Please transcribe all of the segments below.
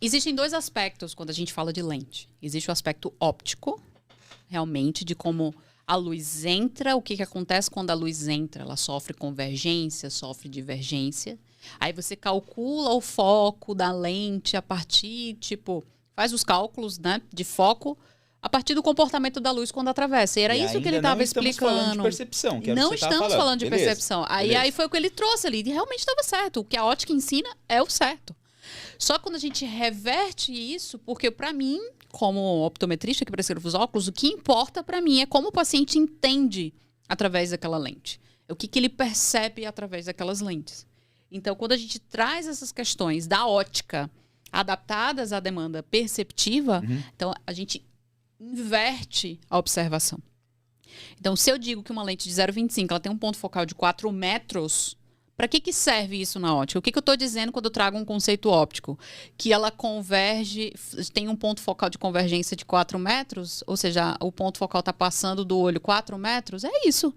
Existem dois aspectos quando a gente fala de lente. Existe o aspecto óptico, realmente, de como a luz entra, o que acontece quando a luz entra. Ela sofre convergência, sofre divergência. Aí você calcula o foco da lente a partir, faz os cálculos, né, de foco a partir do comportamento da luz quando atravessa. E era isso que ele estava explicando. Não estamos falando de percepção, que não você estamos falando de beleza, percepção. Aí foi o que ele trouxe ali. E realmente estava certo. O que a ótica ensina é o certo. Só que quando a gente reverte isso, porque para mim, como optometrista que prescreve os óculos, o que importa para mim é como o paciente entende através daquela lente. O que ele percebe através daquelas lentes. Então, quando a gente traz essas questões da ótica adaptadas à demanda perceptiva, então a gente inverte a observação. Então, se eu digo que uma lente de 0,25 ela tem um ponto focal de 4 metros, para que serve isso na ótica? O que eu estou dizendo quando eu trago um conceito óptico? Que ela converge, tem um ponto focal de convergência de 4 metros, ou seja, o ponto focal está passando do olho 4 metros, é isso.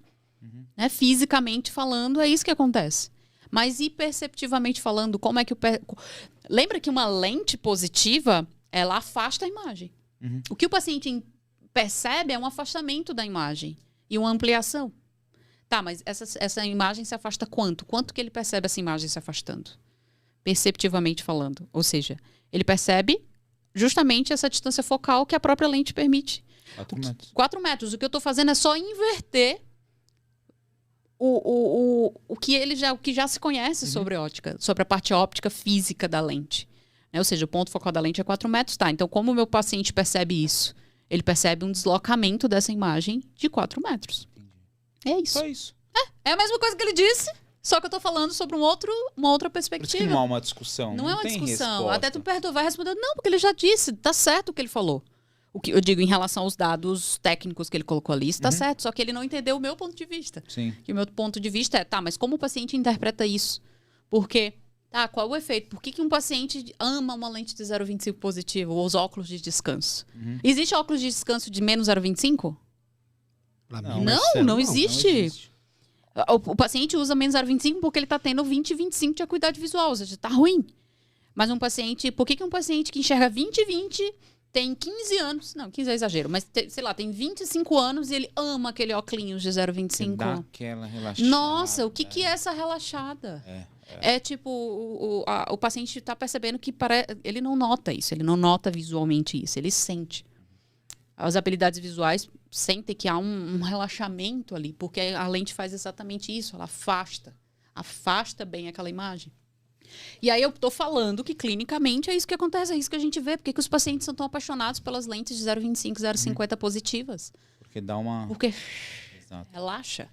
Né? Fisicamente falando, é isso que acontece. Mas e perceptivamente falando, como é que lembra que uma lente positiva, ela afasta a imagem. O que o paciente percebe é um afastamento da imagem e uma ampliação. Tá, mas essa imagem se afasta quanto? Quanto que ele percebe essa imagem se afastando? Perceptivamente falando. Ou seja, ele percebe justamente essa distância focal que a própria lente permite. 4 metros. 4 metros. O que eu estou fazendo é só inverter o que já se conhece sobre ótica, sobre a parte óptica física da lente. Ou seja, o ponto focal da lente é 4 metros, tá? Então, como o meu paciente percebe isso? Ele percebe um deslocamento dessa imagem de 4 metros. É isso. Só isso. É a mesma coisa que ele disse, só que eu tô falando sobre uma outra Por isso que perspectiva. não há uma discussão. Não é uma tem discussão. resposta. Até tu perguntou, vai responder, não, porque ele já disse, tá certo o que ele falou. O que eu digo em relação aos dados técnicos que ele colocou ali, isso tá certo, só que ele não entendeu o meu ponto de vista. Sim. E o meu ponto de vista é, tá, mas como o paciente interpreta isso? Porque, tá, qual o efeito? Por que um paciente ama uma lente de 0,25 positivo ou os óculos de descanso? Existe óculos de descanso de menos 0,25? Não existe. O paciente usa menos 0,25 porque ele tá tendo 20 e 25 de acuidade visual, ou seja, tá ruim. Mas um paciente, por que um paciente que enxerga 20 e 20 tem 15 anos, não, 15 é exagero, mas sei lá, tem 25 anos e ele ama aquele óculos de 0,25. Dá aquela relaxada. Nossa, o que é essa relaxada? É tipo, o paciente tá percebendo que ele não nota isso, ele não nota visualmente isso, ele sente. As habilidades visuais sentem que há um relaxamento ali, porque a lente faz exatamente isso, ela afasta bem aquela imagem. E aí eu tô falando que clinicamente é isso que acontece, é isso que a gente vê. Por que os pacientes são tão apaixonados pelas lentes de 0,25, 0,50 positivas? Porque dá uma... Porque Exato. relaxa.